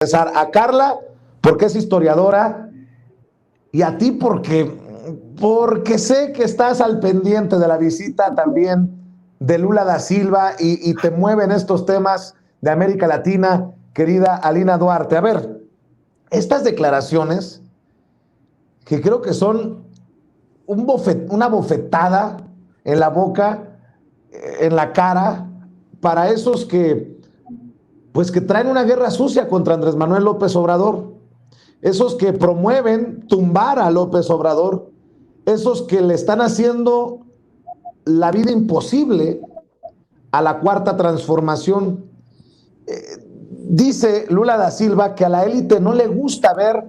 Empezar a Carla, porque es historiadora, y a ti porque sé que estás al pendiente de la visita también de Lula da Silva y te mueven estos temas de América Latina, querida Alina Duarte. A ver, estas declaraciones que creo que son una bofetada en la boca, en la cara, para esos que traen una guerra sucia contra Andrés Manuel López Obrador, esos que promueven tumbar a López Obrador, esos que le están haciendo la vida imposible a la Cuarta Transformación. Dice Lula da Silva que a la élite no le gusta ver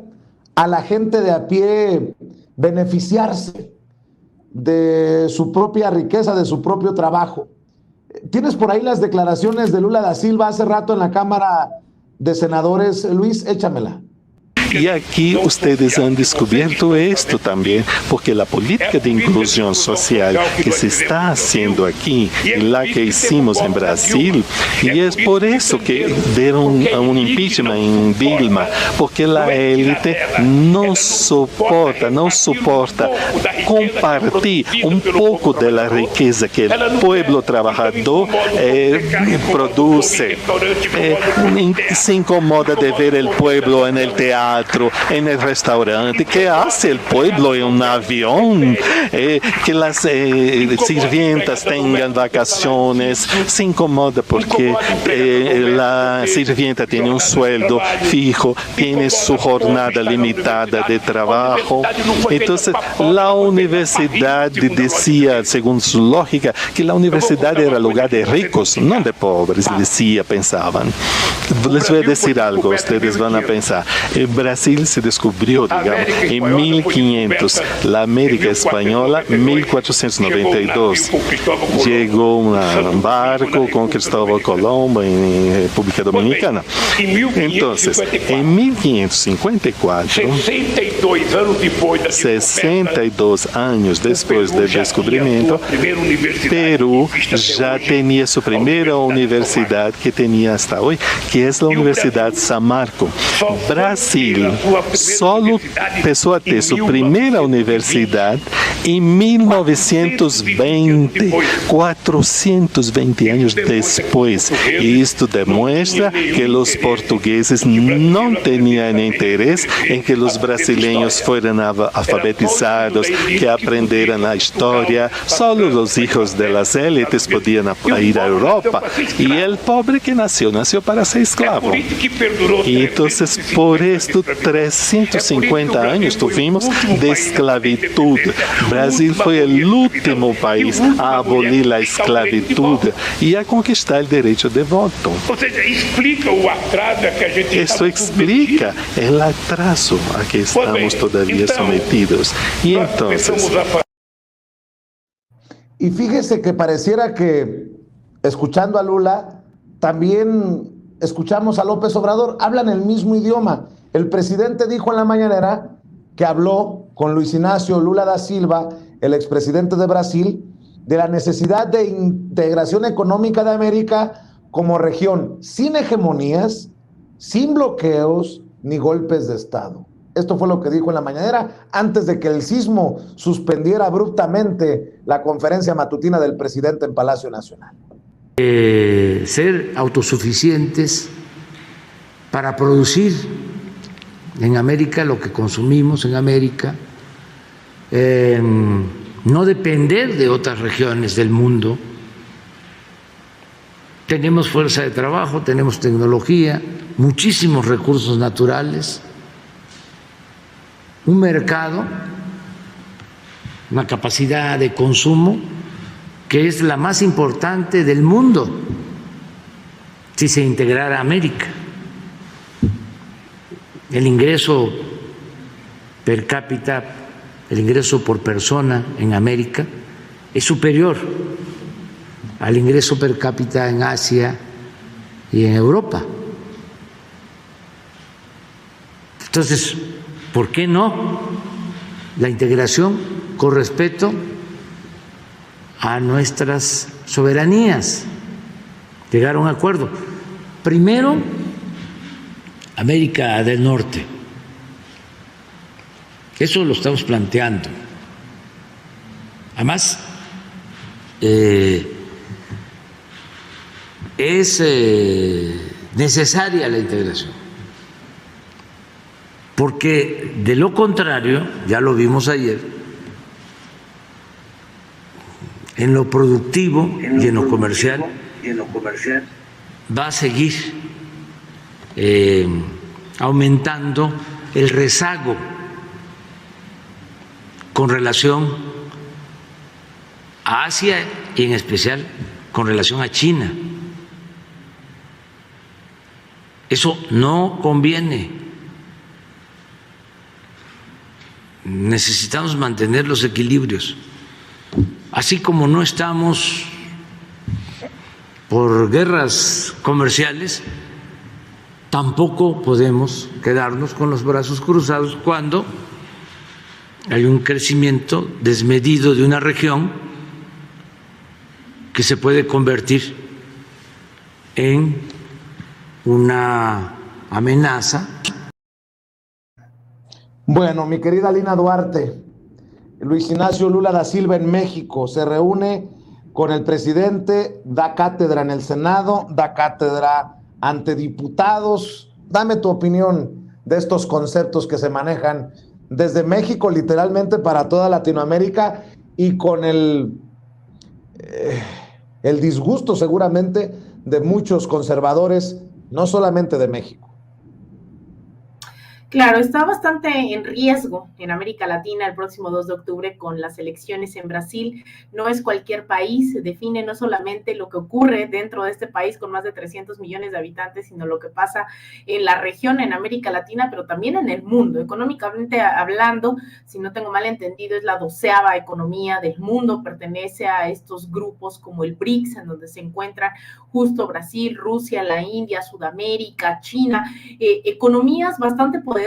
a la gente de a pie beneficiarse de su propia riqueza, de su propio trabajo. ¿Tienes por ahí las declaraciones de Lula da Silva hace rato en la Cámara de Senadores? Luis, échamela. Y aquí ustedes han descubierto esto también, porque la política de inclusión social que se está haciendo aquí y la que hicimos en Brasil, y es por eso que dieron un impeachment en Dilma, porque la élite no soporta compartir un poco de la riqueza que el pueblo trabajador produce. Se incomoda de ver el pueblo en el teatro, en el restaurante. ¿Qué hace el pueblo en un avión? Que las sirvientas tengan vacaciones. Se incomoda porque la sirvienta tiene un sueldo fijo, tiene su jornada limitada de trabajo. Entonces, la universidad decía, según su lógica, que la universidad era lugar de ricos, no de pobres, pensaban. Les voy a decir algo, ustedes van a pensar. Brasil se descubrió, digamos, en 1500, la América Española, 1492. Llegó un barco con Cristóbal Colón en República Dominicana. Entonces, en 1554, 62 años después del descubrimiento, Perú ya tenía su primera universidad que tenía hasta hoy, que es la Universidad San Marcos. Brasil solo empezó a ter sua primeira universidade em 1920, 420 anos depois. E isto demonstra que os portugueses não tinham interesse em que os brasileiros fossem alfabetizados, que aprenderam a história. Só os filhos das élites podiam ir à Europa. E o pobre que nasceu para ser escravo. E então, por isto, 350 anos tuvimos de esclavitud. Brasil foi o último país a abolir a esclavitud e a conquistar o direito de voto. Ou seja, explica o atraso a que a gente Isso explica o atraso a que estamos todavía sometidos. E então, y fíjese que pareciera que, escuchando a Lula, también escuchamos a López Obrador, hablan el mismo idioma. El presidente dijo en la mañanera que habló con Luis Ignacio Lula da Silva, el expresidente de Brasil, de la necesidad de integración económica de América como región, sin hegemonías, sin bloqueos ni golpes de Estado. Esto fue lo que dijo en la mañanera antes de que el sismo suspendiera abruptamente la conferencia matutina del presidente en Palacio Nacional. Ser autosuficientes para producir en América lo que consumimos en América, no depender de otras regiones del mundo. Tenemos fuerza de trabajo, tenemos tecnología, muchísimos recursos naturales, un mercado, una capacidad de consumo que es la más importante del mundo si se integrara América. El ingreso per cápita, el ingreso por persona en América es superior al ingreso per cápita en Asia y en Europa. Entonces, ¿por qué no la integración con respeto a nuestras soberanías? Llegar a un acuerdo. Primero, América del Norte. Eso lo estamos planteando. Además, es necesaria la integración, porque de lo contrario, ya lo vimos ayer, en lo productivo y en lo comercial va a seguir aumentando el rezago con relación a Asia y en especial con relación a China. Eso no conviene. Necesitamos mantener los equilibrios. Así como no estamos por guerras comerciales, tampoco podemos quedarnos con los brazos cruzados cuando hay un crecimiento desmedido de una región que se puede convertir en una amenaza. Bueno, mi querida Lina Duarte, Luis Ignacio Lula da Silva en México se reúne con el presidente, da cátedra en el Senado, da cátedra ante diputados. Dame tu opinión de estos conceptos que se manejan desde México literalmente para toda Latinoamérica y con el disgusto seguramente de muchos conservadores, no solamente de México. Claro, está bastante en riesgo en América Latina el próximo 2 de octubre con las elecciones en Brasil. No es cualquier país, se define no solamente lo que ocurre dentro de este país con más de 300 millones de habitantes, sino lo que pasa en la región, en América Latina, pero también en el mundo. Económicamente hablando, si no tengo mal entendido, es la 12ª economía del mundo, pertenece a estos grupos como el BRICS, en donde se encuentran justo Brasil, Rusia, la India, Sudamérica, China, economías bastante poderosas.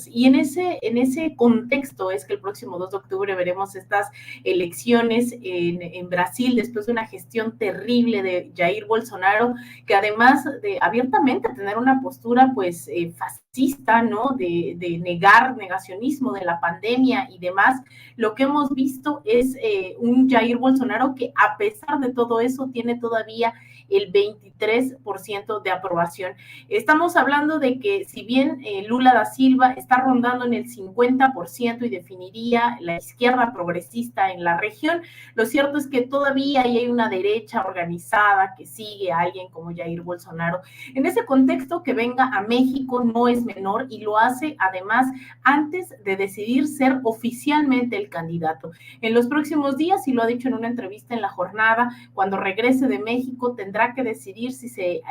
Y en ese contexto es que el próximo 2 de octubre veremos estas elecciones en Brasil después de una gestión terrible de Jair Bolsonaro, que además de abiertamente tener una postura pues fascista, ¿no? De negacionismo de la pandemia y demás, lo que hemos visto es un Jair Bolsonaro que a pesar de todo eso tiene todavía el 23% de aprobación. Estamos hablando de que si bien Lula da Silva está rondando en el 50% y definiría la izquierda progresista en la región, lo cierto es que todavía hay una derecha organizada que sigue a alguien como Jair Bolsonaro. En ese contexto, que venga a México no es menor y lo hace además antes de decidir ser oficialmente el candidato. En los próximos días, y lo ha dicho en una entrevista en La Jornada, cuando regrese de México tendrá que decidir si se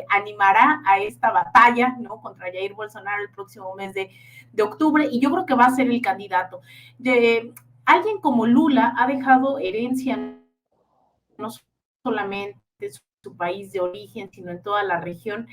animará a esta batalla, ¿no?, contra Jair Bolsonaro el próximo mes de octubre, y yo creo que va a ser el candidato. Alguien como Lula ha dejado herencia no solamente su país de origen, sino en toda la región.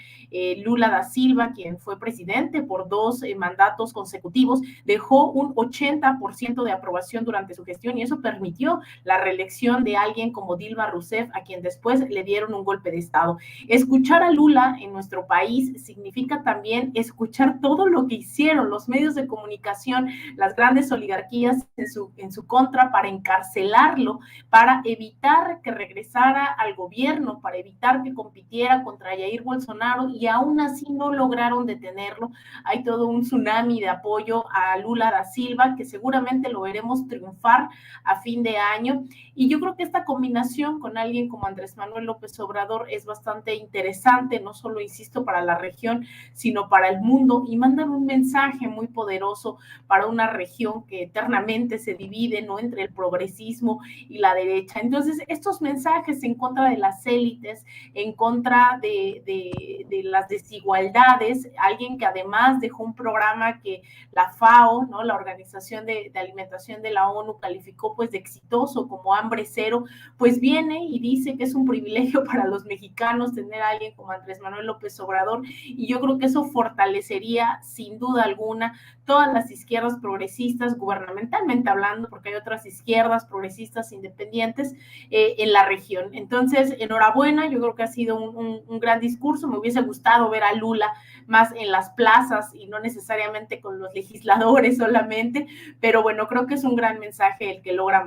Lula da Silva, quien fue presidente por 2 mandatos consecutivos, dejó un 80% de aprobación durante su gestión y eso permitió la reelección de alguien como Dilma Rousseff, a quien después le dieron un golpe de Estado. Escuchar a Lula en nuestro país significa también escuchar todo lo que hicieron los medios de comunicación, las grandes oligarquías en su contra, para encarcelarlo, para evitar que regresara al gobierno, para evitar que compitiera contra Jair Bolsonaro, y aún así no lograron detenerlo. Hay todo un tsunami de apoyo a Lula da Silva, que seguramente lo veremos triunfar a fin de año, y yo creo que esta combinación con alguien como Andrés Manuel López Obrador es bastante interesante, no solo, insisto, para la región, sino para el mundo, y mandan un mensaje muy poderoso para una región que eternamente se divide, ¿no?, entre el progresismo y la derecha. Entonces, estos mensajes en contra de las élites, en contra de las desigualdades, alguien que además dejó un programa que la FAO, ¿no?, la Organización de Alimentación de la ONU, calificó pues de exitoso, como Hambre Cero, pues viene y dice que es un privilegio para los mexicanos tener a alguien como Andrés Manuel López Obrador, y yo creo que eso fortalecería sin duda alguna todas las izquierdas progresistas, gubernamentalmente hablando, porque hay otras izquierdas progresistas independientes en la región. Entonces, enhorabuena buena, yo creo que ha sido un gran discurso. Me hubiese gustado ver a Lula más en las plazas y no necesariamente con los legisladores solamente, pero bueno, creo que es un gran mensaje el que logra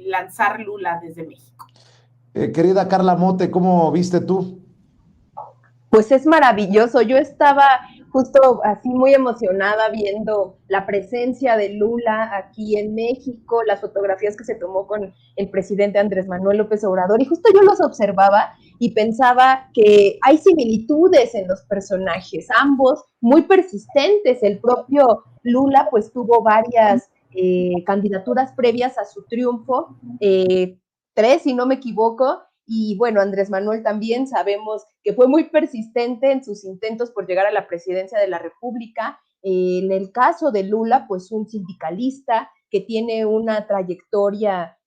lanzar Lula desde México. Querida Carla Mote, ¿cómo viste tú? Pues es maravilloso. Yo estaba justo así muy emocionada viendo la presencia de Lula aquí en México, las fotografías que se tomó con el presidente Andrés Manuel López Obrador, y justo yo los observaba y pensaba que hay similitudes en los personajes, ambos muy persistentes. El propio Lula pues tuvo varias candidaturas previas a su triunfo, 3 si no me equivoco, y bueno, Andrés Manuel también sabemos que fue muy persistente en sus intentos por llegar a la presidencia de la República. En el caso de Lula, pues un sindicalista que tiene una trayectoria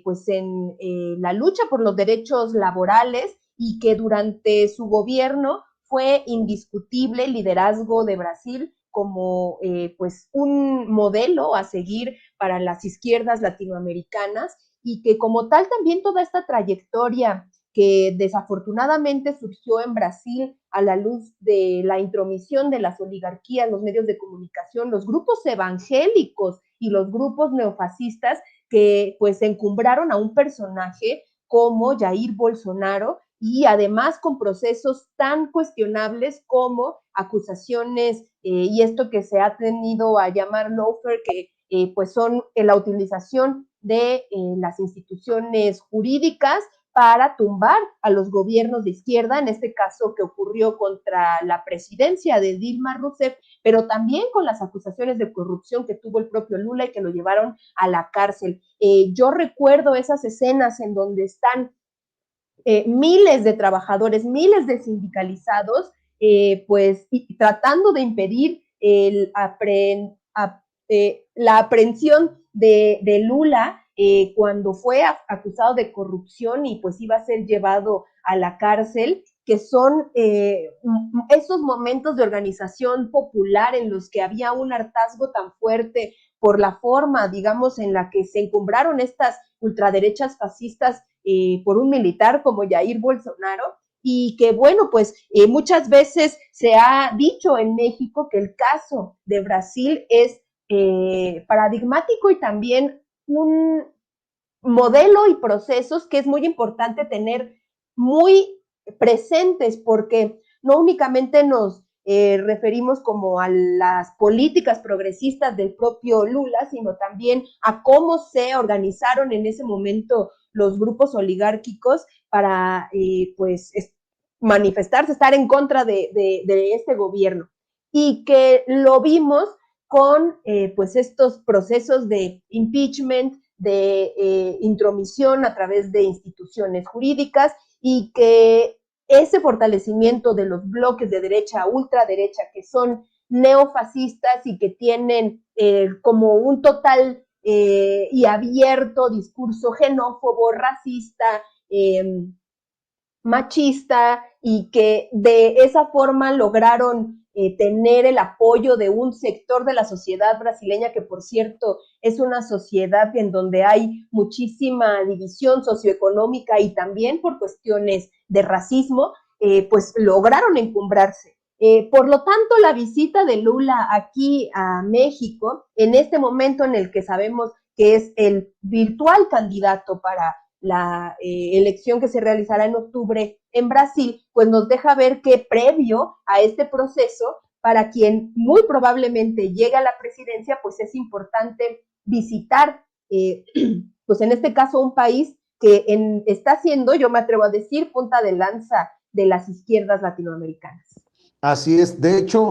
pues en la lucha por los derechos laborales y que durante su gobierno fue indiscutible el liderazgo de Brasil como pues un modelo a seguir para las izquierdas latinoamericanas, y que como tal también toda esta trayectoria que desafortunadamente surgió en Brasil a la luz de la intromisión de las oligarquías, los medios de comunicación, los grupos evangélicos y los grupos neofascistas que pues encumbraron a un personaje como Jair Bolsonaro, y además con procesos tan cuestionables como acusaciones y esto que se ha tenido a llamar lawfare, que pues son la utilización de las instituciones jurídicas para tumbar a los gobiernos de izquierda, en este caso que ocurrió contra la presidencia de Dilma Rousseff, pero también con las acusaciones de corrupción que tuvo el propio Lula y que lo llevaron a la cárcel. Yo recuerdo esas escenas en donde están miles de trabajadores, miles de sindicalizados, pues tratando de impedir la aprehensión de Lula cuando fue acusado de corrupción y pues iba a ser llevado a la cárcel, que son esos momentos de organización popular en los que había un hartazgo tan fuerte por la forma, digamos, en la que se encumbraron estas ultraderechas fascistas por un militar como Jair Bolsonaro, y que bueno, pues muchas veces se ha dicho en México que el caso de Brasil es paradigmático y también un modelo y procesos que es muy importante tener muy presentes, porque no únicamente nos referimos como a las políticas progresistas del propio Lula, sino también a cómo se organizaron en ese momento los grupos oligárquicos para pues manifestarse, estar en contra de este gobierno, y que lo vimos con pues estos procesos de impeachment, de intromisión a través de instituciones jurídicas, y que ese fortalecimiento de los bloques de derecha a ultraderecha que son neofascistas y que tienen como un total y abierto discurso xenófobo, racista, machista, y que de esa forma lograron tener el apoyo de un sector de la sociedad brasileña, que por cierto es una sociedad en donde hay muchísima división socioeconómica y también por cuestiones de racismo, pues lograron encumbrarse. Por lo tanto, la visita de Lula aquí a México, en este momento en el que sabemos que es el virtual candidato para la elección que se realizará en octubre en Brasil, pues nos deja ver que previo a este proceso, para quien muy probablemente llegue a la presidencia, pues es importante visitar, pues en este caso un país que está siendo, yo me atrevo a decir, punta de lanza de las izquierdas latinoamericanas. Así es, de hecho,